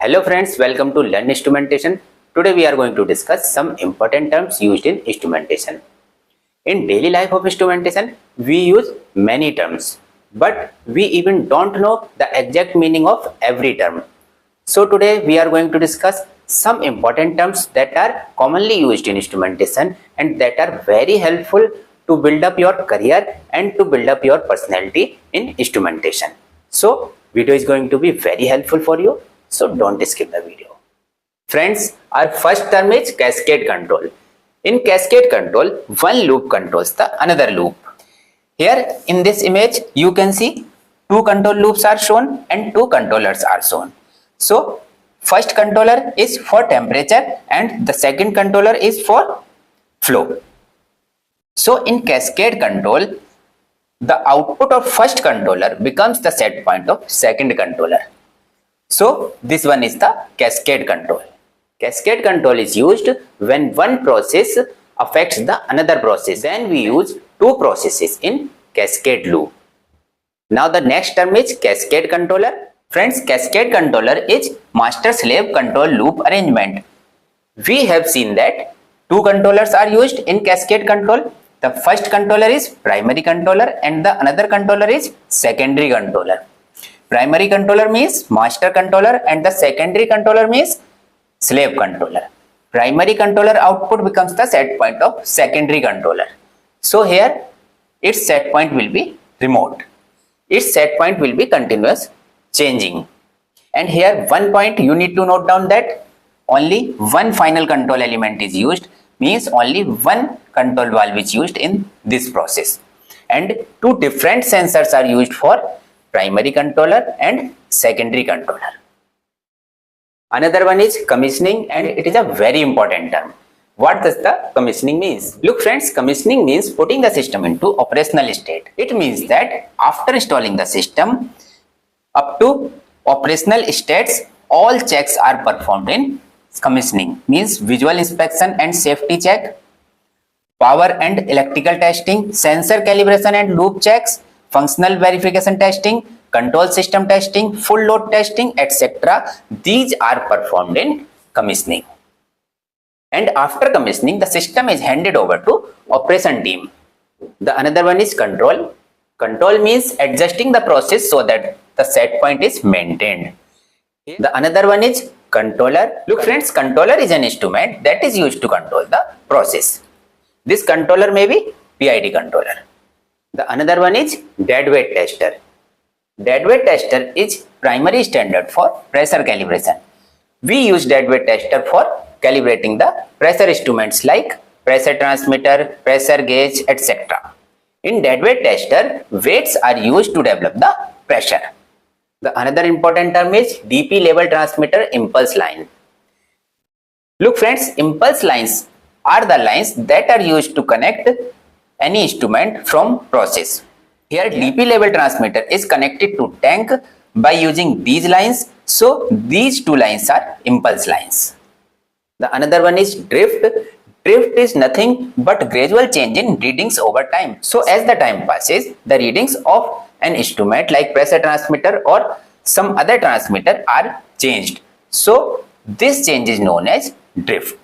Hello friends, welcome to Learn Instrumentation. Today we are going to discuss some important terms used in instrumentation. In daily life of instrumentation, we use many terms, but we even don't know the exact meaning of every term. So today we are going to discuss some important terms that are commonly used in instrumentation and that are very helpful to build up your career and to build up your personality in instrumentation. So video is going to be very helpful for you. So don't skip the video. Friends, our first term is cascade control. In cascade control, one loop controls the another loop. Here in this image, you can see two control loops are shown and two controllers are shown. So first controller is for temperature and the second controller is for flow. So in cascade control, the output of first controller becomes the set point of second controller. So this one is the cascade control. Cascade control is used when one process affects the another process. Then we use two processes in cascade loop. Now the next term is cascade controller. Friends, cascade controller is master-slave control loop arrangement. We have seen that two controllers are used in cascade control. The first controller is primary controller and the another controller is secondary controller. Primary controller means master controller and the secondary controller means slave controller. Primary controller output becomes the set point of secondary controller. So here its set point will be remote. Its set point will be continuous changing. And here one point you need to note down that only one final control element is used, means only one control valve is used in this process. And two different sensors are used for primary controller and secondary controller. Another one is commissioning, and it is a very important term. What does the commissioning means? Look friends, commissioning means putting the system into operational state. It means that after installing the system up to operational states, all checks are performed in commissioning. Means visual inspection and safety check, power and electrical testing, sensor calibration and loop checks, functional verification testing, control system testing, full load testing, etc. These are performed in commissioning. And after commissioning, the system is handed over to operation team. The another one is control. Control means adjusting the process so that the set point is maintained. The another one is controller. Look friends, controller is an instrument that is used to control the process. This controller may be PID controller. The another one is deadweight tester. Deadweight tester is primary standard for pressure calibration. We use deadweight tester for calibrating the pressure instruments like pressure transmitter, pressure gauge, etc. In deadweight tester, weights are used to develop the pressure. The another important term is DP level transmitter impulse line. Look friends, impulse lines are the lines that are used to connect any instrument from process. Here DP level transmitter is connected to tank by using these lines. So these two lines are impulse lines. The another one is drift. Drift is nothing but gradual change in readings over time. So as the time passes, the readings of an instrument like pressure transmitter or some other transmitter are changed. So this change is known as drift.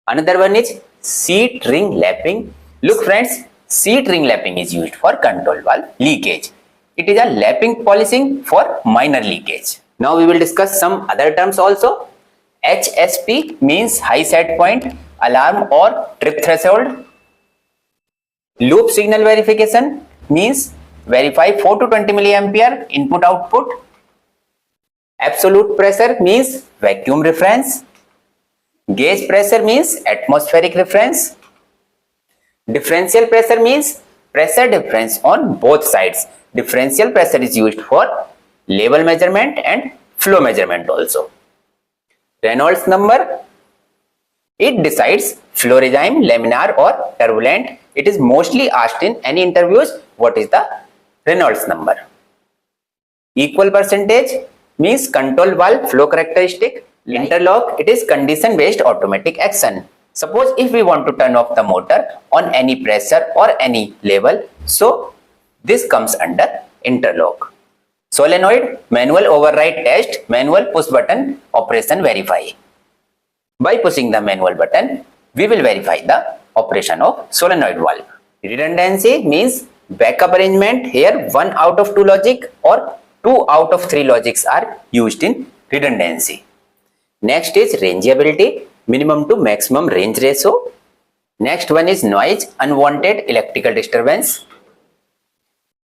Another one is seat ring lapping. Look friends, seat ring lapping is used for control valve leakage. It is a lapping polishing for minor leakage. Now we will discuss some other terms also. HSP means high set point, alarm or trip threshold. Loop signal verification means verify 4 to 20 milliampere input output. Absolute pressure means vacuum reference. Gauge pressure means atmospheric reference. Differential pressure means pressure difference on both sides. Differential pressure is used for level measurement and flow measurement also. Reynolds number, it decides flow regime, laminar or turbulent. It is mostly asked in any interviews what is the Reynolds number. Equal percentage means control valve flow characteristic. Interlock, it is condition based automatic action. Suppose if we want to turn off the motor on any pressure or any level, so this comes under interlock. Solenoid, manual override test, manual push button operation verify. By pushing the manual button, we will verify the operation of solenoid valve. Redundancy means backup arrangement. Here 1 out of 2 logic or 2 out of 3 logics are used in redundancy. Next is rangeability, minimum to maximum range ratio. Next one is noise, unwanted electrical disturbance.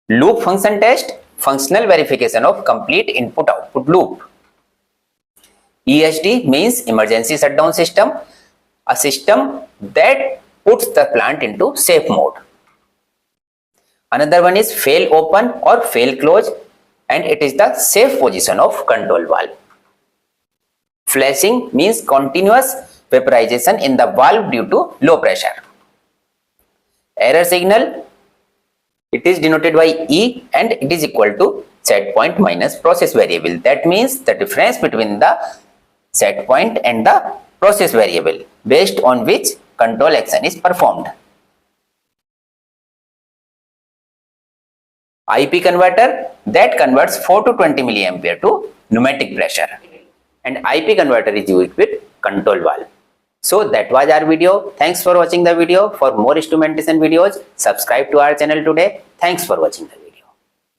Loop function test, functional verification of complete input-output loop. ESD means emergency shutdown system, a system that puts the plant into safe mode. Another one is fail open or fail close, and it is the safe position of control valve. Flashing means continuous vaporization in the valve due to low pressure. Error signal, it is denoted by E and it is equal to set point minus process variable. That means the difference between the set point and the process variable based on which control action is performed. IP converter, that converts 4 to 20 milliampere to pneumatic pressure, and IP converter is used with control valve. So that was our video. Thanks for watching the video. For more instrumentation videos, subscribe to our channel today. Thanks for watching the video.